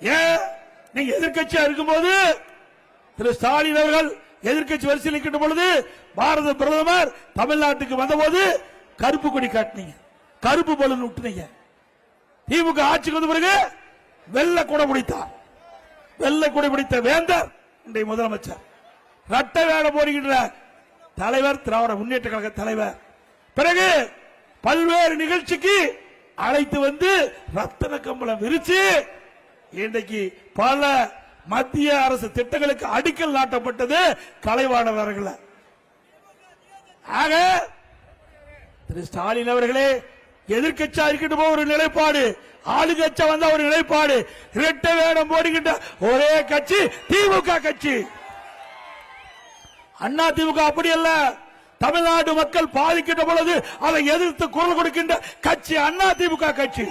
ஏன் நீங்க எதிர்கட்சியா இருக்கும்போது திரு ஸ்டாலின் அவர்கள் எதிர்கட்சி வரிசையில் இருக்கின்ற பொழுது பாரத பிரதமர் தமிழ்நாட்டுக்கு வந்தபோது கருப்பு கொடி காட்டினீங்க, கருப்பு பலூன் விட்டுனீங்க. திமுக ஆட்சிக்கு வந்த பிறகு வெள்ளை கொடை பிடித்தார். வெள்ளை கொடை பிடித்த வேந்தர் இன்றைய முதலமைச்சர். ரட்ட வேட போடுகின்ற தலைவர் திராவிட முன்னேற்ற கழக தலைவர். பிறகு பல்வேறு நிகழ்ச்சிக்கு அழைத்து வந்து ரத்தன கம்பளம் விரிச்சு இன்றைக்கு பல மத்திய அரசு திட்டங்களுக்கு அடிக்கல் நாட்டப்பட்டது கலைவாணர் அவர்கள். ஆக திரு ஸ்டாலின் அவர்களே எதிர்கட்சியா இருக்கின்ற ஒரு நிலைப்பாடு, ஆளுங்கட்சியா வந்த ஒரு நிலைப்பாடு, இரட்டை வேடம் போடுகின்ற ஒரே கட்சி திமுக கட்சி. அண்ணா திமுக அப்படி அல்ல. தமிழ்நாடு மக்கள் பாதிக்கின்ற பொழுது அதை எதிர்த்து குரல் கொடுக்கின்ற கட்சி அண்ணா திமுக கட்சி.